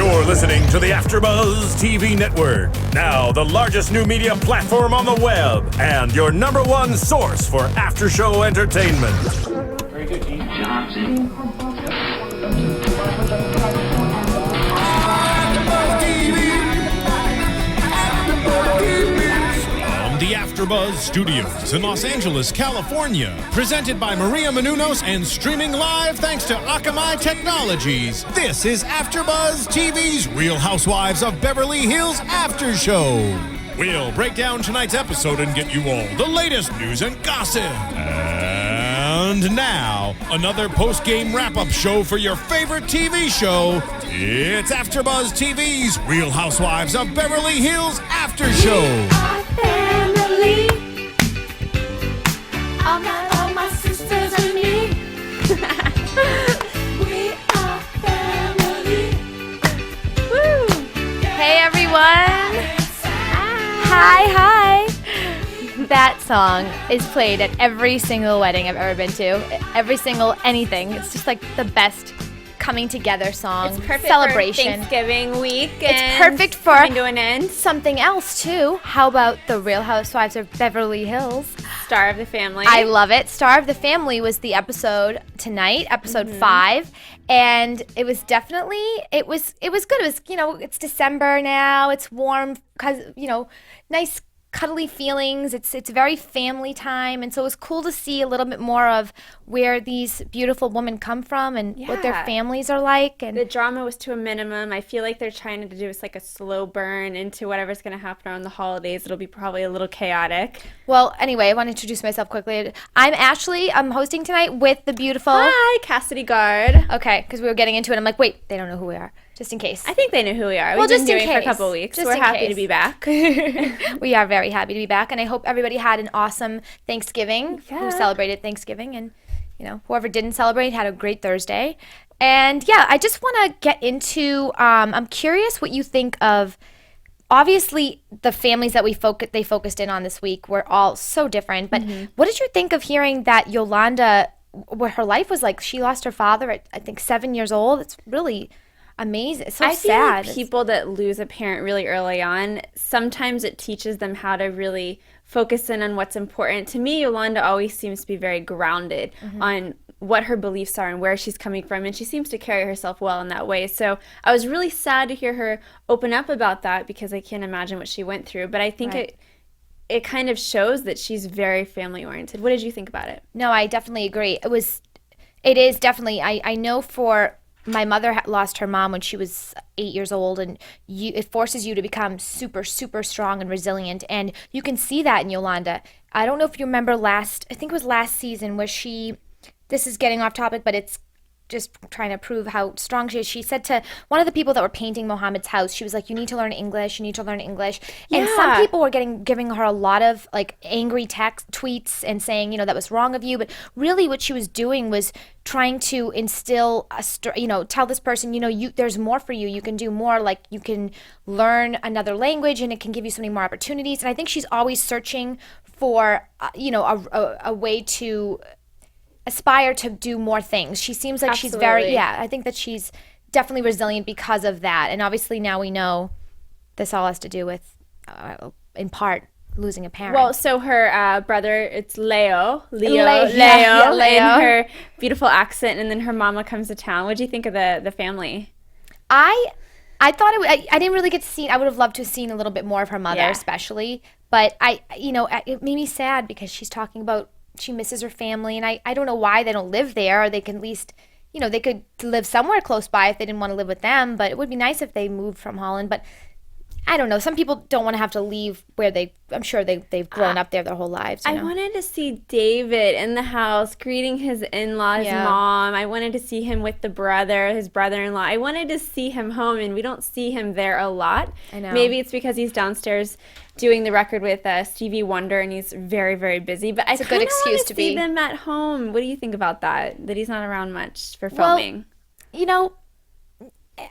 You're listening to the AfterBuzz TV network, now the largest new media platform on the web, and your number one source for after-show entertainment. Very good, Keith Johnson. The AfterBuzz Studios in Los Angeles, California. Presented by Maria Menounos and streaming live thanks to Akamai Technologies. This is AfterBuzz TV's Real Housewives of Beverly Hills After Show. We'll break down tonight's episode and get you all the latest news and gossip. And now, another post-game wrap-up show for your favorite TV show. It's AfterBuzz TV's Real Housewives of Beverly Hills After Show. All my sisters and me. We are family. Woo! Hey everyone! Hi! That song is played at every single wedding I've ever been to. Every single anything. It's just like the best coming together song. It's perfect celebration. for Thanksgiving week. It's perfect for coming to an end. Something else too. How about the Real Housewives of Beverly Hills? Star of the Family. I love it. Star of the Family was the episode tonight, episode 5, and it was definitely it was good. It was, it's December now. It's warm, nice cuddly feelings. It's very family time, and so it was cool to see a little bit more of where these beautiful women come from and what their families are like. And the drama was to a minimum. I feel like they're trying to do is like a slow burn into whatever's going to happen around the holidays. It'll be probably a little chaotic. Well, anyway, I want to introduce myself quickly. I'm Ashley. I'm hosting tonight with the beautiful... Hi, Cassidy Gard. Okay, because we were getting into it. I'm like, wait, they don't know who we are. Just in case. I think they know who we are. Well, We've been just in doing it for a case. couple of weeks. Just We're in happy case. to be back. We are very happy to be back, and I hope everybody had an awesome Thanksgiving. Yeah. Who celebrated Thanksgiving, and whoever didn't celebrate had a great Thursday. And yeah, I just want to get into. I'm curious what you think of. Obviously, the families that they focused in on this week were all so different. But what did you think of hearing that Yolanda, what her life was like? She lost her father at I think 7 years old. It's really amazing. It's so I sad. feel like people that lose a parent really early on, sometimes it teaches them how to really focus in on what's important. To me, Yolanda always seems to be very grounded on what her beliefs are and where she's coming from, and she seems to carry herself well in that way. So I was really sad to hear her open up about that because I can't imagine what she went through. But I think it kind of shows that she's very family oriented. What did you think about it? No, I definitely agree. It is definitely. I know for my mother lost her mom when she was 8 years old, and it forces you to become super, super strong and resilient. And you can see that in Yolanda. I don't know if you remember I think it was last season where this is getting off topic, but it's just trying to prove how strong she is. She said to one of the people that were painting Mohammed's house, she was like, you need to learn English. And some people were giving her a lot of like angry tweets and saying, that was wrong of you. But really what she was doing was trying to instill, tell this person, there's more for you. You can do more. Like you can learn another language and it can give you so many more opportunities. And I think she's always searching for, a way to aspire to do more things. She seems like she's very, I think that she's definitely resilient because of that. And obviously now we know this all has to do with, in part, losing a parent. Well, so her brother, it's Leo, Leo. in her beautiful accent, and then her mama comes to town. What do you think of the family? I thought I didn't really get to see. I would have loved to have seen a little bit more of her mother, especially. But it made me sad because she's talking about she misses her family, and I don't know why they don't live there, or they can at least, they could live somewhere close by if they didn't want to live with them, but it would be nice if they moved from Holland. But I don't know. Some people don't want to have to leave where I'm sure they've grown up there their whole lives. I wanted to see David in the house greeting his in-laws' mom. I wanted to see him with his brother-in-law. I wanted to see him home, and we don't see him there a lot. I know. Maybe it's because he's downstairs doing the record with Stevie Wonder, and he's very, very busy. But it's a good excuse to see them at home. What do you think about that? That he's not around much for filming? Well,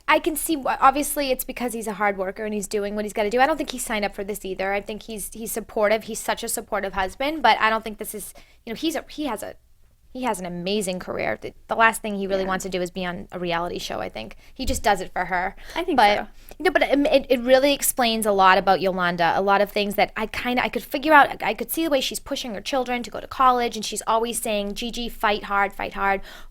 I can see, obviously it's because he's a hard worker and he's doing what he's got to do. I don't think he signed up for this either. I think he's supportive. He's such a supportive husband, but I don't think this is, he has a he has an amazing career. The last thing he really wants to do is be on a reality show, I think. He just does it for her. I think so. But it really explains a lot about Yolanda, a lot of things that I could figure out. I could see the way she's pushing her children to go to college, and she's always saying, Gigi, fight hard,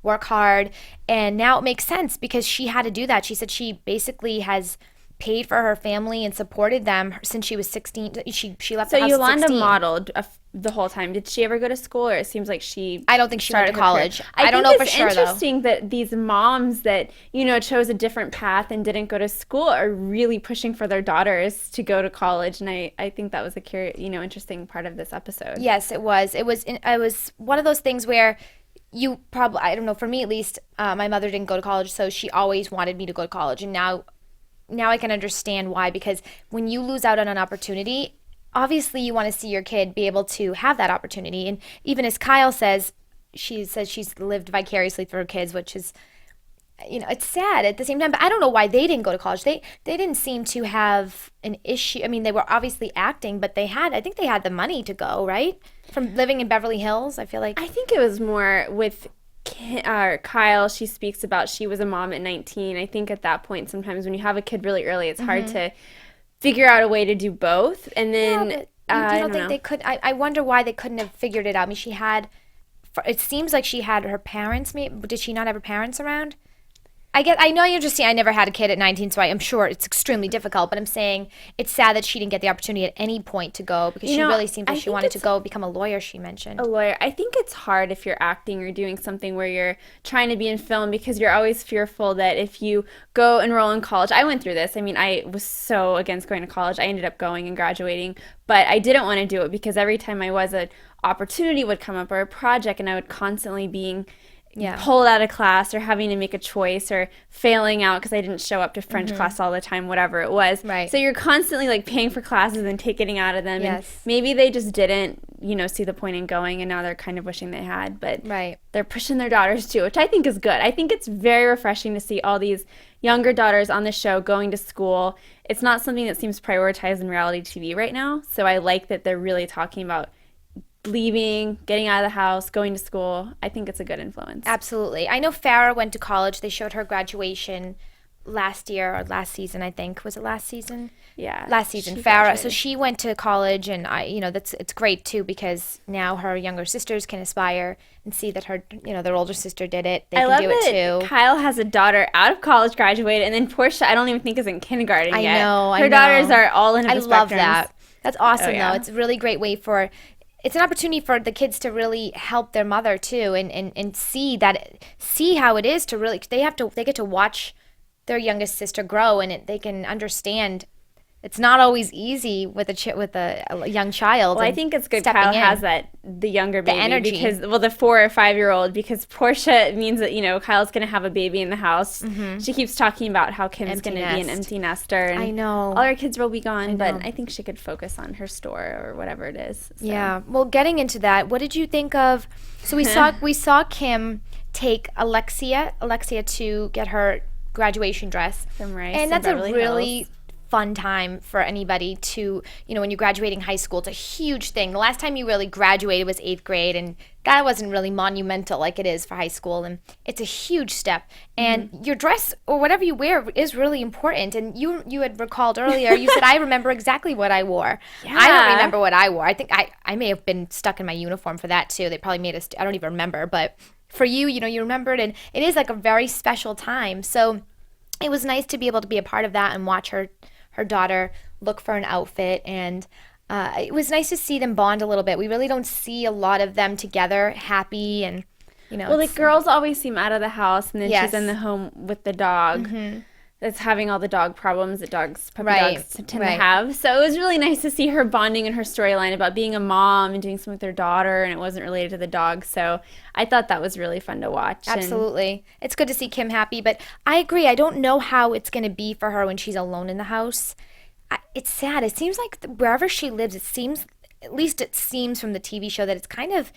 work hard. And now it makes sense because she had to do that. She said she basically has paid for her family and supported them since she was 16. She left the house at 16. So Yolanda modeled the whole time. Did she ever go to school, or it seems like I don't think she went to college. I don't know for sure, though. It's interesting that these moms that, chose a different path and didn't go to school are really pushing for their daughters to go to college, and I think that was a interesting part of this episode. Yes, it was. It was one of those things where you probably, I don't know, for me at least, my mother didn't go to college, so she always wanted me to go to college, and now I can understand why, because when you lose out on an opportunity, obviously you want to see your kid be able to have that opportunity. And even as Kyle says, she's lived vicariously through her kids, which is, it's sad at the same time. But I don't know why they didn't go to college. They didn't seem to have an issue. I mean, they were obviously acting, but I think they had the money to go, right? From living in Beverly Hills, I feel like. I think it was more with Kyle. She speaks about she was a mom at 19. I think at that point, sometimes when you have a kid really early, it's hard to figure out a way to do both. And then you don't think they could? I wonder why they couldn't have figured it out. I mean, it seems like she had her parents. Did she not have her parents around? I know you're just saying I never had a kid at 19, so I am sure it's extremely difficult, but I'm saying it's sad that she didn't get the opportunity at any point to go, because she really seems like she wanted to go become a lawyer, she mentioned. A lawyer. I think it's hard if you're acting or doing something where you're trying to be in film, because you're always fearful that if you go enroll in college, I went through this. I mean, I was so against going to college. I ended up going and graduating, but I didn't want to do it because every time an opportunity would come up or a project, and I would constantly being pulled out of class or having to make a choice or failing out because I didn't show up to French class all the time, whatever it was. Right. So you're constantly like paying for classes and getting out of them. Yes. And maybe they just didn't, see the point in going, and now they're kind of wishing they had. But they're pushing their daughters too, which I think is good. I think it's very refreshing to see all these younger daughters on the show going to school. It's not something that seems prioritized in reality TV right now. So I like that they're really talking about leaving, getting out of the house, going to school. I think it's a good influence. Absolutely. I know Farrah went to college. They showed her graduation last year or last season, I think. Was it last season? Yeah. Last season. Farrah. So she went to college, and it's great too, because now her younger sisters can aspire and see that her, their older sister did it. They can do it too. Kyle has a daughter out of college, graduated, and then Portia, I don't even think is in kindergarten yet. I know. Her daughters are all in the spectrums. I love that. That's awesome though. It's a really great way it's an opportunity for the kids to really help their mother too, and see how it is to really, they get to watch their youngest sister grow, and they can understand it's not always easy with a young child. Well, I think it's good Kyle has the younger baby, the energy, because the 4 or 5 year old, because Portia means that Kyle's gonna have a baby in the house. She keeps talking about how Kim's gonna be an empty nester, and I know all her kids will be gone, but I think she could focus on her store or whatever it is. So. Yeah. Well, getting into that, what did you think of? So we saw Kim take Alexia to get her graduation dress from Rice, and that's Beverly a really Hills. Fun time for anybody to, when you're graduating high school. It's a huge thing. The last time you really graduated was 8th grade, and that wasn't really monumental like it is for high school, and it's a huge step. And your dress or whatever you wear is really important. And you had recalled earlier, you said, I remember exactly what I wore. Yeah. I don't remember what I wore. I think I may have been stuck in my uniform for that too. They probably made us, I don't even remember, but for you, you remembered, and it is like a very special time. So it was nice to be able to be a part of that and watch her daughter look for an outfit, and it was nice to see them bond a little bit. We really don't see a lot of them together happy, and well, the girls always seem out of the house, and then she's in the home with the dog that's having all the dog problems that puppy dogs tend to have. So it was really nice to see her bonding in her storyline about being a mom and doing something with her daughter, and it wasn't related to the dog. So I thought that was really fun to watch. Absolutely. It's good to see Kim happy, but I agree. I don't know how it's going to be for her when she's alone in the house. It's sad. It seems like wherever she lives, it seems from the TV show that it's kind of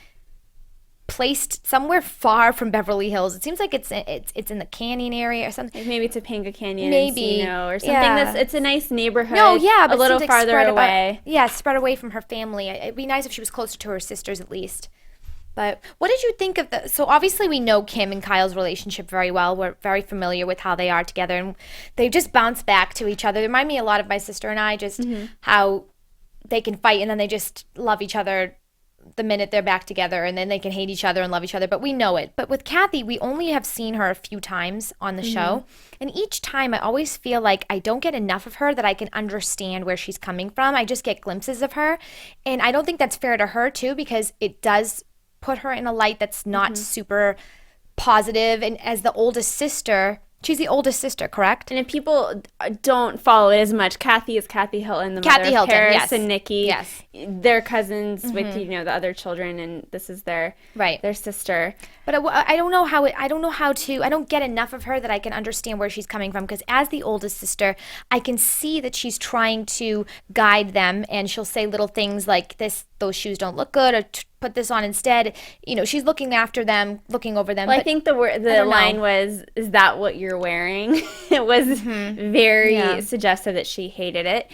placed somewhere far from Beverly Hills. It seems like it's in the canyon area or something. Like maybe Topanga Canyon, maybe, or something it's a nice neighborhood. No, yeah, but a little farther away. Spread away from her family. It'd be nice if she was closer to her sisters at least. But what did you think of so obviously we know Kim and Kyle's relationship very well. We're very familiar with how they are together, and they just bounce back to each other. They remind me a lot of my sister and I, just how they can fight and then they just love each other the minute they're back together, and then they can hate each other and love each other, but we know it. But with Kathy, we only have seen her a few times on the show, and each time I always feel like I don't get enough of her that I can understand where she's coming from. I just get glimpses of her, and I don't think that's fair to her too, because it does put her in a light that's not super positive. And as the oldest sister, she's the oldest sister, correct? And if people don't follow it as much, Kathy is Kathy Hilton, the mother of Paris and Nikki. Yes. They're cousins with, the other children, and this is their sister. But I don't know I don't get enough of her that I can understand where she's coming from, because as the oldest sister, I can see that she's trying to guide them, and she'll say little things like those shoes don't look good, or put this on instead. She's looking after them, looking over them. Well, I think the line was, "Is that what you're wearing?" It was very suggestive that she hated it.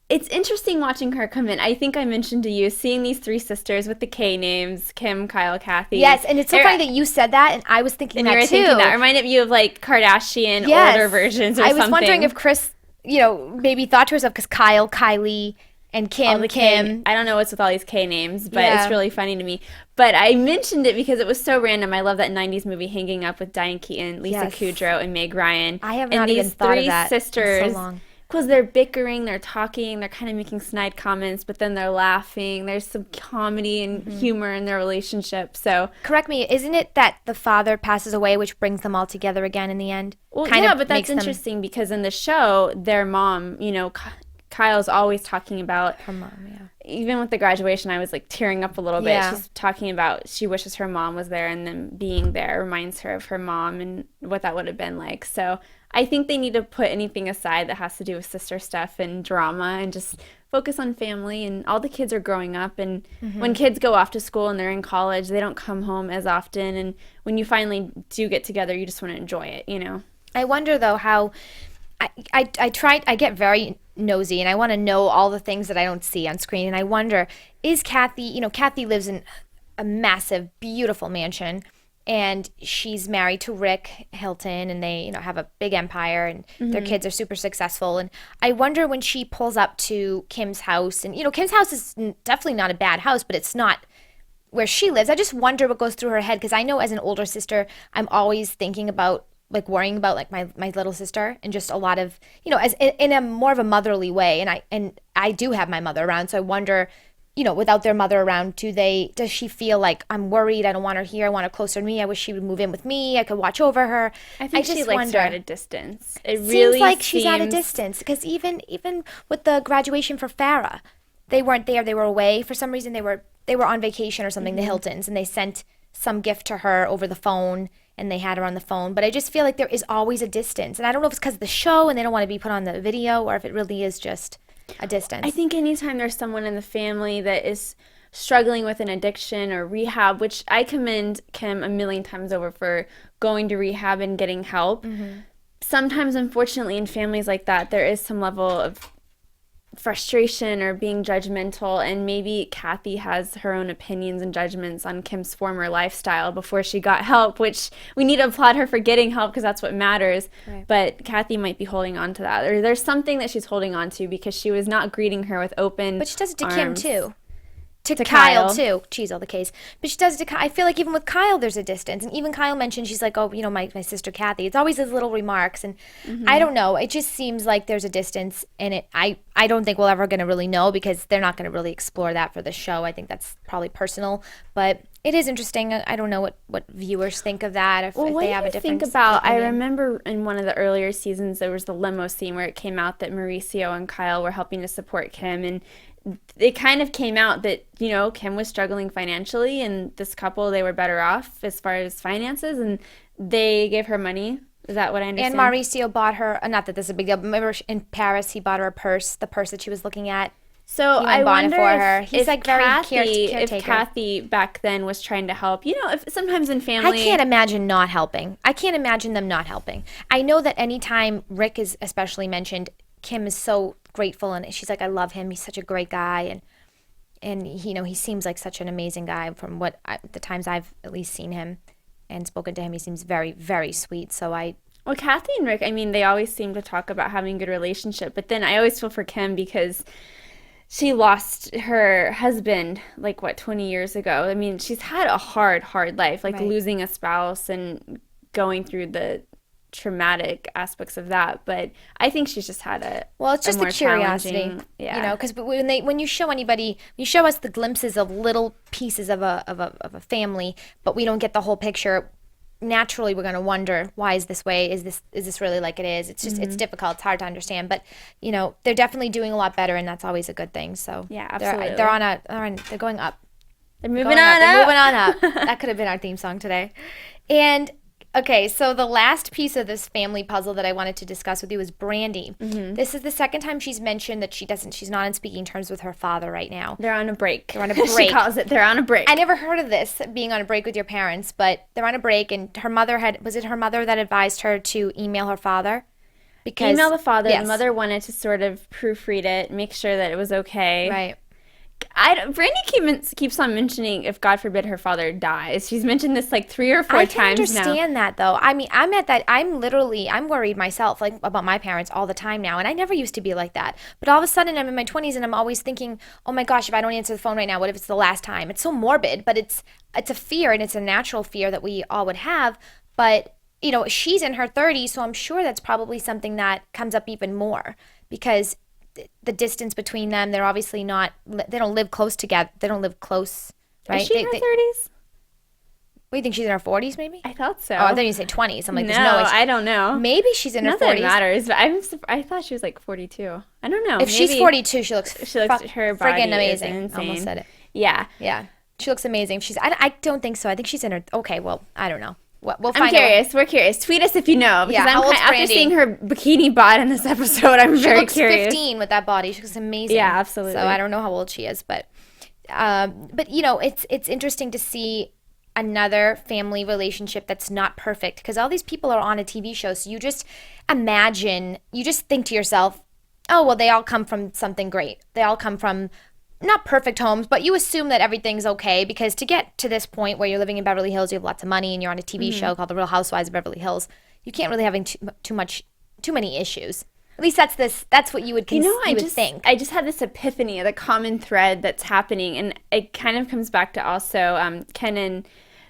It's interesting watching her come in. I think I mentioned to you, seeing these three sisters with the K names, Kim, Kyle, Kathy. Yes, and it's so funny that you said that, and I was thinking that too. And you were thinking that. It reminded you of like Kardashian older versions or something. I was wondering if Chris, maybe thought to herself, because Kyle, Kylie, and Kim, Kim. I don't know what's with all these K names, but it's really funny to me. But I mentioned it because it was so random. I love that 90s movie, Hanging Up with Diane Keaton, Lisa Kudrow, and Meg Ryan. I have not even thought of that. And these three sisters, so long. Because they're bickering, they're talking, they're kind of making snide comments, but then they're laughing. There's some comedy and humor in their relationship. So correct me, isn't it that the father passes away, which brings them all together again in the end? Well, but that's interesting because in the show, their mom, Kyle's always talking about her mom, Even with the graduation, I was like tearing up a little bit. She's talking about she wishes her mom was there, and then being there reminds her of her mom and what that would have been like. So I think they need to put anything aside that has to do with sister stuff and drama and just focus on family. And all the kids are growing up, and when kids go off to school and they're in college, they don't come home as often. And when you finally do get together, you just want to enjoy it, I wonder though how I get very nosy, and I want to know all the things that I don't see on screen. And I wonder, is Kathy, Kathy lives in a massive, beautiful mansion, and she's married to Rick Hilton, and they, have a big empire, and their kids are super successful. And I wonder when she pulls up to Kim's house, and, Kim's house is definitely not a bad house, but it's not where she lives. I just wonder what goes through her head, because I know as an older sister, I'm always thinking about, worrying about my little sister, and just a lot of, as in a more of a motherly way. And I do have my mother around, so I wonder, without their mother around, does she feel like, I'm worried, I don't want her here, I want her closer to me, I wish she would move in with me, I could watch over her. I think she likes her at a distance. It seems really like she's at a distance, because even with the graduation for Farrah, they weren't there, they were away. For some reason, they were on vacation or something, the Hiltons, and they sent some gift to her over the phone, and they had her on the phone. But I just feel like there is always a distance. And I don't know if it's because of the show and they don't want to be put on the video, or if it really is just a distance. I think anytime there's someone in the family that is struggling with an addiction or rehab, which I commend Kim a million times over for going to rehab and getting help. Sometimes, unfortunately, in families like that, there is some level of frustration or being judgmental, and maybe Kathy has her own opinions and judgments on Kim's former lifestyle before she got help, which we need to applaud her for getting help because that's what matters. Right. But Kathy might be holding on to that, or there's something that she's holding on to because she was not greeting her with open But she does it to arms. Kim too. To Kyle too. Jeez, all the case. But she does it to Kyle. I feel like even with Kyle, there's a distance. And even Kyle mentioned, she's like, oh, my sister Kathy. It's always his little remarks. And I don't know. It just seems like there's a distance. And I don't think we're ever going to really know, because they're not going to really explore that for the show. I think that's probably personal. But it is interesting. I don't know what viewers think of that, if they have a different think about opinion. I remember in one of the earlier seasons, there was the limo scene where it came out that Mauricio and Kyle were helping to support Kim. And it kind of came out that, Kim was struggling financially, and this couple, they were better off as far as finances, and they gave her money. Is that what I understand? And Mauricio bought her, not that this is a big deal, but remember in Paris, he bought her a purse, the purse that she was looking at. So I wonder for her. He's if like very Kathy, caretaker. If Kathy back then was trying to help, if sometimes in family. I can't imagine not helping. I can't imagine them not helping. I know that anytime Rick is especially mentioned, Kim is so grateful, and she's like, I love him. He's such a great guy. And he seems like such an amazing guy from the times I've at least seen him and spoken to him. He seems very, very sweet. So Well, Kathy and Rick, I mean, they always seem to talk about having a good relationship, but then I always feel for Kim because she lost her husband, 20 years ago. I mean, she's had a hard life, Right. losing a spouse and going through the traumatic aspects of that. But I think she's just had it's just the curiosity, yeah. because when you show anybody, you show us the glimpses of little pieces of a family, but we don't get the whole picture. Naturally, we're going to wonder, why is this way? Is this really like it is? It's just, it's difficult. It's hard to understand, but they're definitely doing a lot better, and that's always a good thing. So yeah, absolutely. They're going up. They're moving on up. That could have been our theme song today. And okay, so the last piece of this family puzzle that I wanted to discuss with you is Brandi. Mm-hmm. This is the second time she's mentioned that she's not on speaking terms with her father right now. They're on a break. She calls it, they're on a break. I never heard of this, being on a break with your parents, but they're on a break, and was it her mother that advised her to email her father? Email the father. Yes. The mother wanted to sort of proofread it, make sure that it was okay. Right. Brandi keeps on mentioning if, God forbid, her father dies. She's mentioned this 3 or 4 times now. I can understand that, though. I mean, I'm worried myself, about my parents all the time now, and I never used to be like that. But all of a sudden, I'm in my 20s, and I'm always thinking, oh my gosh, if I don't answer the phone right now, what if it's the last time? It's so morbid, but it's a fear, and it's a natural fear that we all would have. But, she's in her 30s, so I'm sure that's probably something that comes up even more, because the distance between them, they're obviously not, they don't live close together. They don't live close, right? Is she in her 30s? What do you think, she's in her 40s maybe? I thought so. Oh, I thought you said 20s. I'm like, there's no way. I don't know. Maybe she's in her 40s. Not that it matters, but I thought she was 42. I don't know. If she's 42, she looks her body friggin' amazing. Is insane. Almost said it. Yeah. Yeah. She looks amazing. I don't think so. I think she's in her, okay, well, I don't know. We'll find I'm curious. We're curious. Tweet us if you know. Because how old's after Brandi? seeing her bikini bod in this episode, I'm very curious. She looks 15 with that body. She looks amazing. Yeah, absolutely. So I don't know how old she is, but it's interesting to see another family relationship that's not perfect, because all these people are on a TV show. So you just think to yourself, oh, well, they all come from something great. They all come from not perfect homes, but you assume that everything's okay, because to get to this point where you're living in Beverly Hills, you have lots of money, and you're on a TV show called The Real Housewives of Beverly Hills, you can't really have too many issues. At least that's what you would think. I just had this epiphany of the common thread that's happening, and it kind of comes back to also Ken and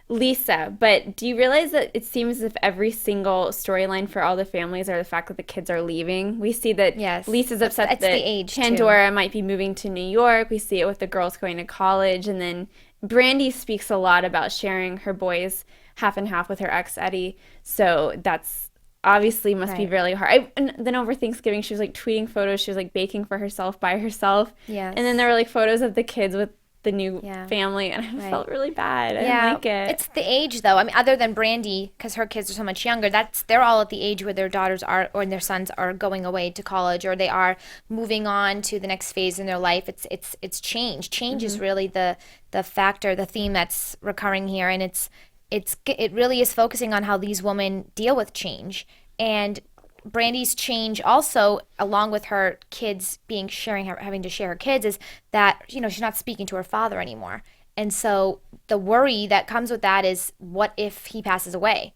Lisa. But do you realize that it seems as if every single storyline for all the families are the fact that the kids are leaving? We see that Lisa's upset that the age Pandora might be moving to New York. We see it with the girls going to college. And then Brandi speaks a lot about sharing her boys half and half with her ex, Eddie. So that's obviously must be really hard. And then over Thanksgiving, she was tweeting photos. She was baking for herself by herself. Yes. And then there were photos of the kids with the new family, and I felt really bad. I didn't like it. It's the age, though. I mean, other than Brandi, because her kids are so much younger, they're all at the age where their daughters are, or their sons are going away to college, or they are moving on to the next phase in their life. It's change. Change is really the factor, the theme that's recurring here, and it really is focusing on how these women deal with change. And Brandi's change also, along with her kids having to share her kids, is that, she's not speaking to her father anymore. And so the worry that comes with that is, what if he passes away?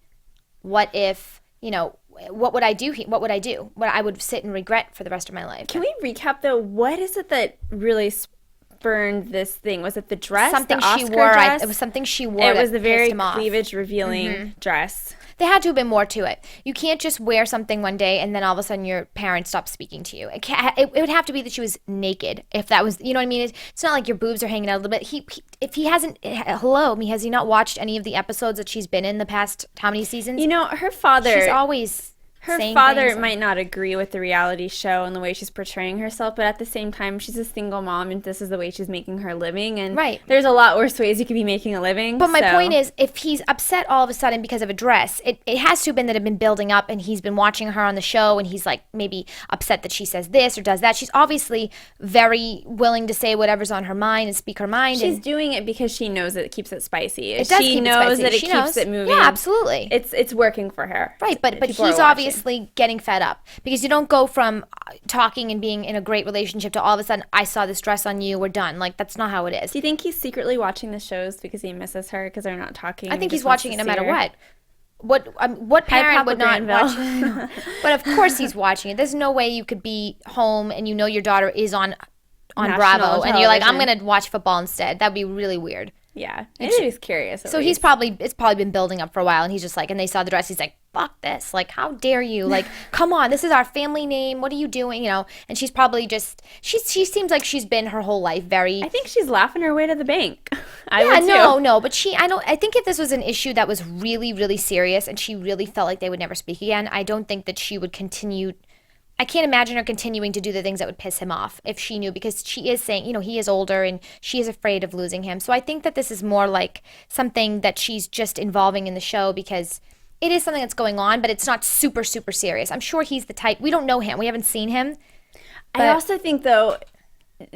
What if, what would I do? What would I do? What I would sit and regret for the rest of my life. Can we recap, though? What is it that really spurned this thing? Was it the dress? Something the she Oscar wore. Dress? It was something she wore. It was the very cleavage cleavage-revealing dress. There had to have been more to it. You can't just wear something one day and then all of a sudden your parents stop speaking to you. It would have to be that she was naked. If that was, you know what I mean? It's not like your boobs are hanging out a little bit. If he hasn't, has he not watched any of the episodes that she's been in the past how many seasons? Her father. She's always. Her father might not agree with the reality show and the way she's portraying herself, but at the same time, she's a single mom, and this is the way she's making her living. And there's a lot worse ways you could be making a living. But my point is, if he's upset all of a sudden because of a dress, it has to have been that it had been building up, and he's been watching her on the show, and he's maybe upset that she says this or does that. She's obviously very willing to say whatever's on her mind and speak her mind. She's doing it because she knows it keeps it spicy. It does keep it spicy. She knows that it keeps it moving. Yeah, absolutely. It's working for her. Right, but he's obviously obviously getting fed up, because you don't go from talking and being in a great relationship to all of a sudden, I saw this dress on you, we're done. Like, that's not how it is. Do you think he's secretly watching the shows because he misses her because they're not talking? I think he's watching it no matter what. What parent would not watch it? But of course he's watching it. There's no way you could be home and you know your daughter is on National Bravo television. and you're like, I'm going to watch football instead. That'd be really weird. Yeah, maybe he's curious. So it's probably been building up for a while, and he's just like, and they saw the dress, he's like, fuck this, like, how dare you, like, come on, this is our family name, what are you doing, you know? And she's probably just, she seems like she's been her whole life very. I think she's laughing her way to the bank. But I think if this was an issue that was really, really serious, and she really felt like they would never speak again, I don't think that she would continue. I can't imagine her continuing to do the things that would piss him off if she knew, because she is saying, you know, he is older and she is afraid of losing him. So I think that this is more like something that she's just involving in the show because it is something that's going on, but it's not super, super serious. I'm sure he's the type. We don't know him. We haven't seen him. I also think, though,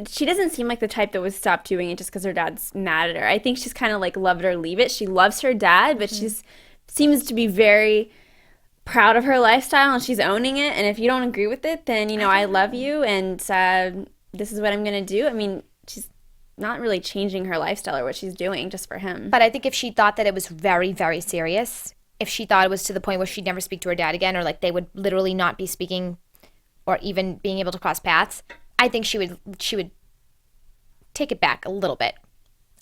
she doesn't seem like the type that would stop doing it just because her dad's mad at her. I think she's kind of like love it or leave it. She loves her dad, but she seems to be very proud of her lifestyle and she's owning it, and if you don't agree with it, then you know I love you and this is what I'm gonna do. I mean, she's not really changing her lifestyle or what she's doing just for him. But I think if she thought that it was very, very serious, if she thought it was to the point where she'd never speak to her dad again, or like they would literally not be speaking or even being able to cross paths, I think she would take it back a little bit.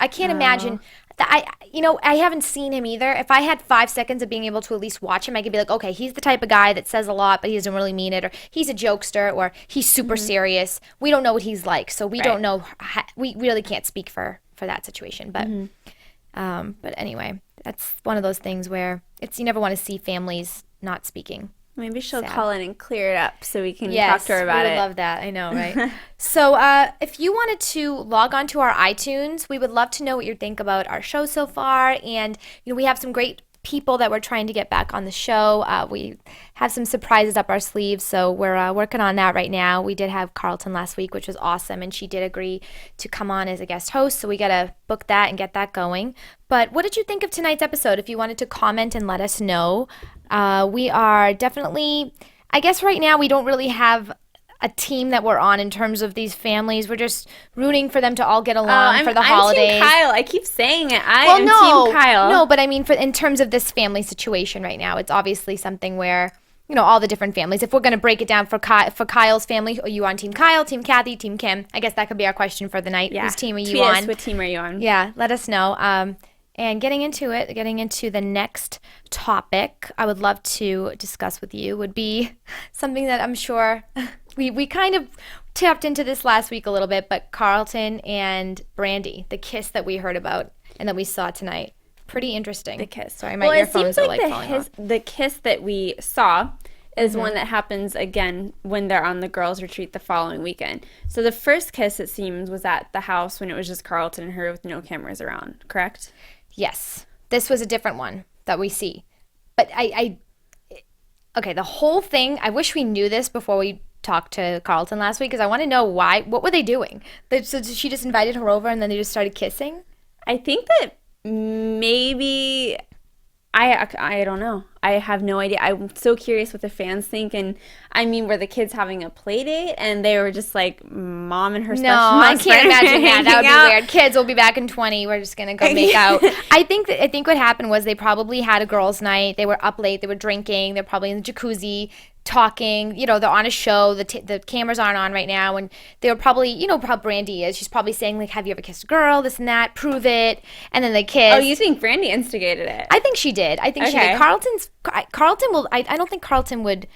I can't imagine that. I haven't seen him either. If I had 5 seconds of being able to at least watch him, I could be like, okay, he's the type of guy that says a lot, but he doesn't really mean it, or he's a jokester, or he's super serious. We don't know what he's like, so we don't know. We really can't speak for that situation. But anyway, that's one of those things where you never want to see families not speaking. Maybe she'll call in and clear it up so we can talk to her about it. Yes, we would love that. I know, right? So if you wanted to log on to our iTunes, we would love to know what you think about our show so far. And, you know, we have some great people that we're trying to get back on the show. We have some surprises up our sleeves, so we're working on that right now. We did have Carlton last week, which was awesome, and she did agree to come on as a guest host, so we got to book that and get that going. But what did you think of tonight's episode? If you wanted to comment and let us know. We are definitely, I guess right now we don't really have a team that we're on in terms of these families. We're just rooting for them to all get along for the holidays. I'm Team Kyle. I keep saying it. I'm Team Kyle. No, but I mean, in terms of this family situation right now, it's obviously something where, you know, all the different families. If we're going to break it down for Kyle's family, are you on Team Kyle, Team Kathy, Team Kim? I guess that could be our question for the night. Yeah. Whose team are you Tweet on? us, what team are you on? Yeah, let us know. And getting into the next topic I would love to discuss with you would be something that I'm sure we kind of tapped into this last week a little bit, but Carlton and Brandi, the kiss that we heard about and that we saw tonight. Pretty interesting. The kiss. Sorry, my earphones are falling off. The kiss that we saw is one that happens again when they're on the girls' retreat the following weekend. So the first kiss, it seems, was at the house when it was just Carlton and her with no cameras around, correct? Yes. This was a different one that we see. But okay, the whole thing, I wish we knew this before we talked to Carlton last week, because I want to know what were they doing? So she just invited her over and then they just started kissing? I think that maybe, I don't know. I have no idea. I'm so curious what the fans think. And I mean, were the kids having a play date and they were just like mom and her special I can't imagine that. That would be out? weird. Kids will be back in 20. We're just gonna go make out. I think what happened was they probably had a girls' night. They were up late. They were drinking. They're probably in the jacuzzi talking. You know, they're on a show. The cameras aren't on right now, and they were probably, you know how Brandi is. She's probably saying like, "Have you ever kissed a girl? This and that. Prove it." And then they kiss. Oh, you think Brandi instigated it? I think she did. She did. Carlton will. I don't think Carlton would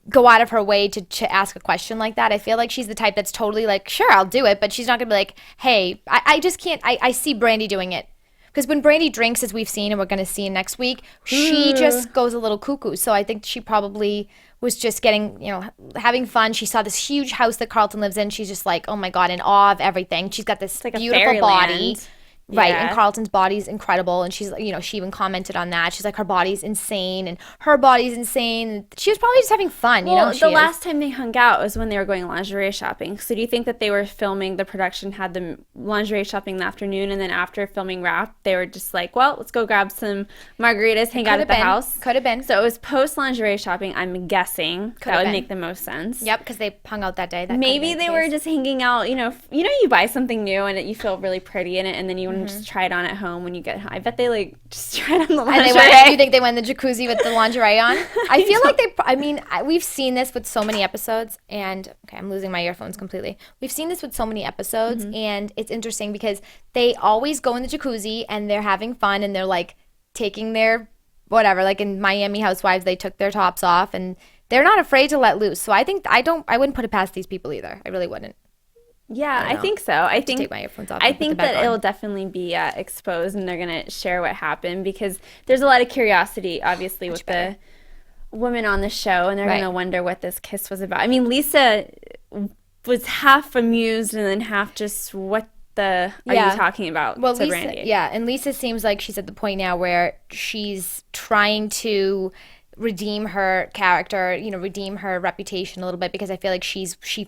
go out of her way to ask a question like that. I feel like she's the type that's totally like, sure, I'll do it, but she's not gonna be like, hey, I just can't. I see Brandi doing it. Because when Brandi drinks, as we've seen and we're going to see next week, she just goes a little cuckoo. So I think she probably was just getting, you know, having fun. She saw this huge house that Carlton lives in. She's just like, oh my God, in awe of everything. She's got this like beautiful body. Right, Yeah. and Carlton's body's incredible, and she's, she even commented on that. She's like, her body's insane, and her body's insane. She was probably just having fun, Well, she the is. last time they hung out was when they were going lingerie shopping. So do you think that they were filming, the production had them lingerie shopping in the afternoon, and then after filming wrapped, they were just like, well, let's go grab some margaritas, hang out at the house? Could have been. So it was post lingerie shopping, I'm guessing. Could that have would been. make the most sense. Yep, because they hung out that day. That Maybe they were just hanging out, you buy something new and you feel really pretty in it, and then you want to just try it on at home when you get home. I bet they just tried on the lingerie. Do you think they went in the jacuzzi with the lingerie on? I feel like we've seen this with so many episodes, and okay, I'm losing my earphones completely. We've seen this with so many episodes, and it's interesting because they always go in the jacuzzi and they're having fun, and they're like taking their whatever, like in Miami Housewives, they took their tops off, and they're not afraid to let loose. So I wouldn't put it past these people either. I really wouldn't. Yeah, I think so. I think take my earphones off I and put think them back that on. it'll definitely be exposed, and they're gonna share what happened, because there's a lot of curiosity, obviously, with the women on the show, and they're gonna wonder what this kiss was about. I mean, Lisa was half amused and then half just, what the are you talking about? Well, to Lisa, Brandi. and Lisa seems like she's at the point now where she's trying to redeem her character, redeem her reputation a little bit, because I feel like she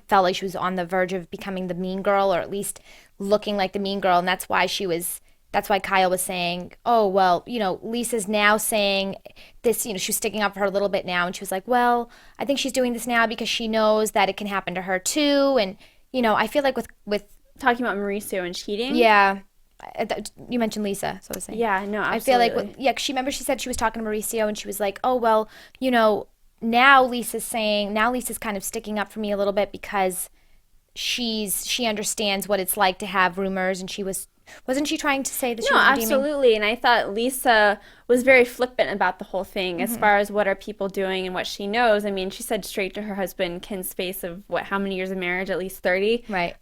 felt like she was on the verge of becoming the mean girl, or at least looking like the mean girl, and that's why Kyle was saying, oh, well, Lisa's now saying this, she was sticking up for her a little bit now, and she was like, well, I think she's doing this now because she knows that it can happen to her too, and I feel like with Talking about Mauricio and cheating. Yeah. You mentioned Lisa, so I was saying. Yeah, no, absolutely. I feel like, she said she was talking to Mauricio, and she was like, oh, well, now Lisa's kind of sticking up for me a little bit, because she understands what it's like to have rumors, and wasn't she trying to say that she was redeeming? Absolutely. And I thought Lisa was very flippant about the whole thing as far as what are people doing and what she knows. I mean, she said straight to her husband, Ken's face of how many years of marriage? At least 30. Right.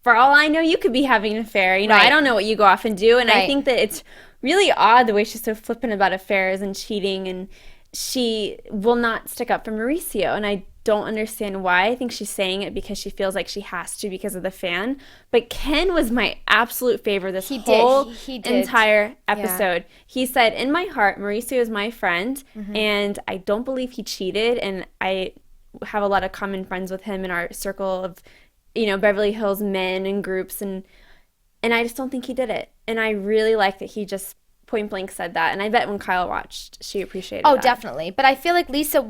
For all I know, you could be having an affair. I don't know what you go off and do. And I think that it's really odd the way she's so flippant about affairs and cheating, and she will not stick up for Mauricio. And I don't understand why. I think she's saying it because she feels like she has to because of the fan. But Ken was my absolute favorite this whole entire episode. Yeah. He said, in my heart, Mauricio is my friend, and I don't believe he cheated. And I have a lot of common friends with him in our circle of Beverly Hills men and groups, and I just don't think he did it. And I really like that he just point blank said that. And I bet when Kyle watched, she appreciated that. Oh, definitely. But I feel like Lisa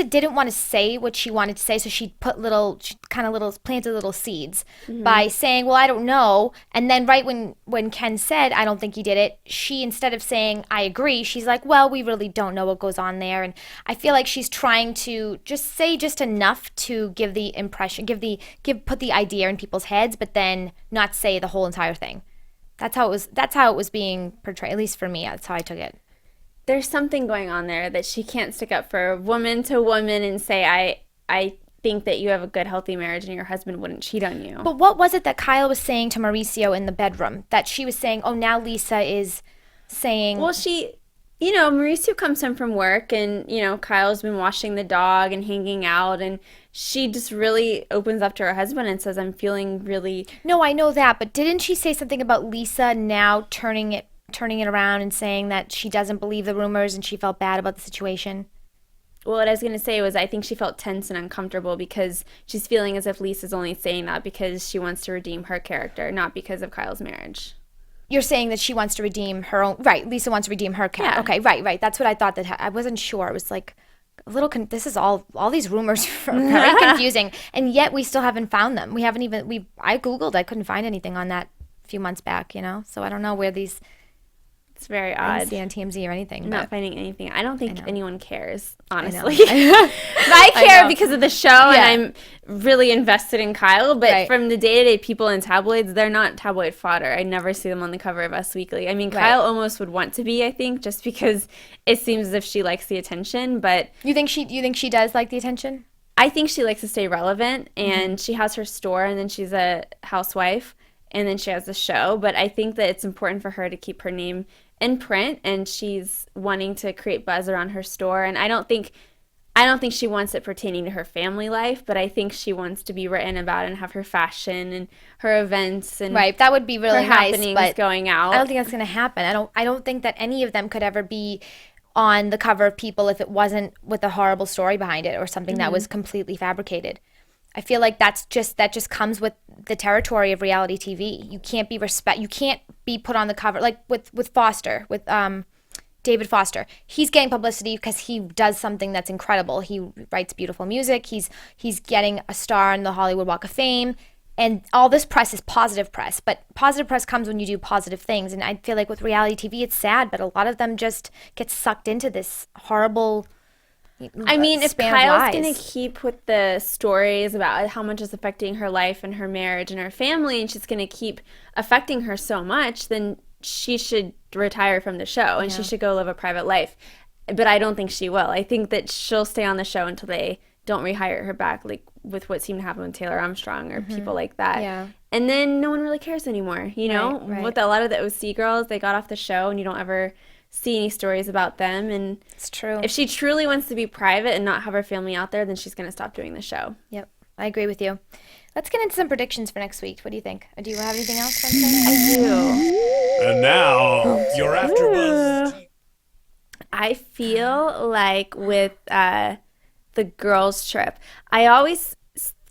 didn't want to say what she wanted to say, so she planted little seeds by saying, well, I don't know. And then right when Ken said, I don't think he did it, she, instead of saying, I agree, she's like, well, we really don't know what goes on there. And I feel like she's trying to just say just enough to give the impression, put the idea in people's heads, but then not say the whole entire thing. That's how it was being portrayed, at least for me. That's how I took it. There's something going on there that she can't stick up for woman to woman and say, I think that you have a good, healthy marriage and your husband wouldn't cheat on you. But what was it that Kyle was saying to Mauricio in the bedroom? That she was saying, oh, now Lisa is saying... Well, Mauricio comes home from work, and, Kyle's been watching the dog and hanging out, and she just really opens up to her husband and says, I'm feeling really... No, I know that, but didn't she say something about Lisa now turning it around and saying that she doesn't believe the rumors and she felt bad about the situation? Well, what I was going to say was I think she felt tense and uncomfortable because she's feeling as if Lisa's only saying that because she wants to redeem her character, not because of Kyle's marriage. You're saying that she wants to redeem her own... Right, Lisa wants to redeem her character. Yeah. Okay, right. That's what I thought. I wasn't sure. It was like a little... this is all these rumors are very confusing, and yet we still haven't found them. We haven't even... I Googled. I couldn't find anything on that a few months back, so I don't know where these... It's very odd. I didn't see on TMZ or anything. I'm not finding anything. I don't think anyone cares, honestly. I care because of the show, and I'm really invested in Kyle. But from the day-to-day people in tabloids, they're not tabloid fodder. I never see them on the cover of Us Weekly. I mean, Kyle almost would want to be, I think, just because it seems as if she likes the attention. But you think she does like the attention? I think she likes to stay relevant, and she has her store, and then she's a housewife, and then she has the show. But I think that it's important for her to keep her name in print, and she's wanting to create buzz around her store. And I don't think I don't think she wants it pertaining to her family life, but I think she wants to be written about and have her fashion and her events and Right, that would be really her nice, happenings but going out. I don't think that's going to happen. I don't think that any of them could ever be on the cover of People if it wasn't with a horrible story behind it or something that was completely fabricated. I feel like that just comes with the territory of reality TV. You can't be put on the cover like with Foster, with David Foster. He's getting publicity because he does something that's incredible. He writes beautiful music. He's getting a star on the Hollywood Walk of Fame. And all this press is positive press, but positive press comes when you do positive things. And I feel like with reality TV, it's sad, but a lot of them just get sucked into this horrible I mean, if span of Kyle's lies. going to keep with the stories about how much is affecting her life and her marriage and her family, and she's going to keep affecting her so much, then she should retire from the show and she should go live a private life. But I don't think she will. I think that she'll stay on the show until they don't rehire her back, like with what seemed to happen with Taylor Armstrong or people like that. Yeah. And then no one really cares anymore, you know? Right. With a lot of the OC girls, they got off the show and you don't ever see any stories about them. And It's true. if she truly wants to be private and not have her family out there, then she's going to stop doing the show. Yep, I agree with you. Let's get into some predictions for next week. What do you think? Do you have anything else? I do. And now, your AfterBuzz. I feel like with the girls' trip, I always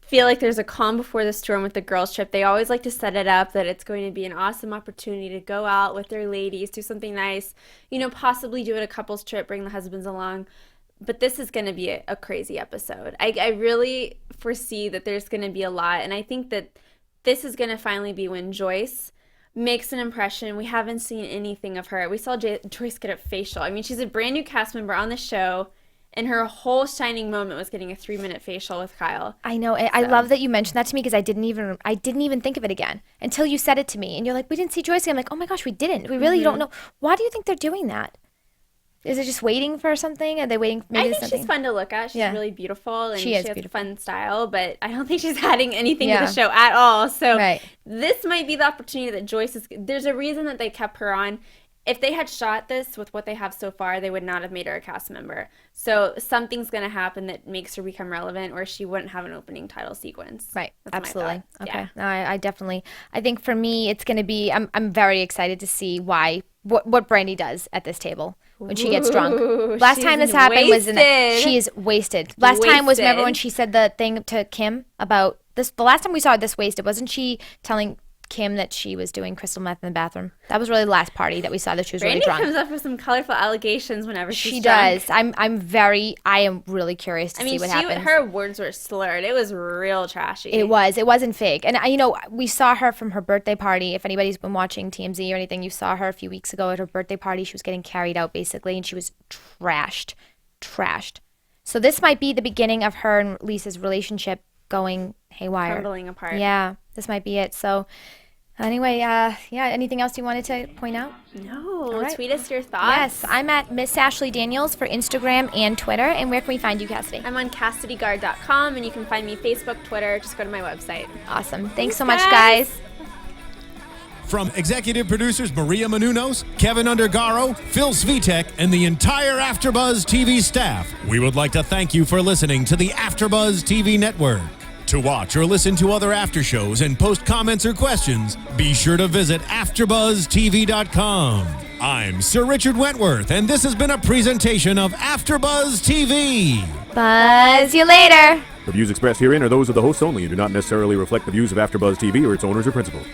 feel like there's a calm before the storm with the girls' trip. They always like to set it up that it's going to be an awesome opportunity to go out with their ladies, do something nice, you know, possibly do it a couples trip, bring the husbands along. But this is going to be a crazy episode. I really foresee that there's going to be a lot, and I think that this is going to finally be when Joyce makes an impression. We haven't seen anything of her. We saw Joyce get a facial. I mean, she's a brand new cast member on the show, and her whole shining moment was getting a 3-minute facial with Kyle. I know. I love that you mentioned that to me because I didn't even think of it again until you said it to me. And you're like, we didn't see Joyce. I'm like, oh my gosh, we didn't. We really don't know. Why do you think they're doing that? Is it just waiting for something? Are they waiting? Maybe I think something? she's fun to look at. She's really beautiful, and She has beautiful. a fun style, but I don't think she's adding anything to Yeah. the show at all. So Right. this might be the opportunity that Joyce is. There's a reason that they kept her on. If they had shot this with what they have so far, they would not have made her a cast member. So something's going to happen that makes her become relevant, or she wouldn't have an opening title sequence. Right. That's my Absolutely. thought. Okay. Yeah. No, I definitely. I think for me, it's going to be. I'm very excited to see what Brandi does at this table when she gets drunk. Ooh, Last time she's this happened was wasted. she is wasted. Last time was, remember Wasted. when she said the thing to Kim about this? The last time we saw her this wasted, wasn't she telling Kim that she was doing crystal meth in the bathroom? That was really the last party that we saw that she was really Brandi drunk. comes up with some colorful allegations whenever she's She drunk. does. I am really curious to I mean, see what happens. her words were slurred. It was real trashy. It wasn't fake. And, we saw her from her birthday party. If anybody's been watching TMZ or anything, you saw her a few weeks ago at her birthday party. She was getting carried out, basically, and she was trashed. So this might be the beginning of her and Lisa's relationship going haywire. Crumbling apart. Yeah, this might be it. So anyway, anything else you wanted to point out? No. right. Tweet us your thoughts. Yes, I'm at Miss Ashley Daniels for Instagram and Twitter. And where can we find you, Cassidy? I'm on CassidyGard.com, and you can find me Facebook, Twitter. Just go to my website. Awesome. Thanks so much, guys. From executive producers Maria Menounos, Kevin Undergaro, Phil Svitek, and the entire AfterBuzz TV staff, we would like to thank you for listening to the AfterBuzz TV network. To watch or listen to other after shows and post comments or questions, be sure to visit AfterBuzzTV.com. I'm Sir Richard Wentworth, and this has been a presentation of AfterBuzz TV. Buzz you later. The views expressed herein are those of the hosts only and do not necessarily reflect the views of AfterBuzz TV or its owners or principals.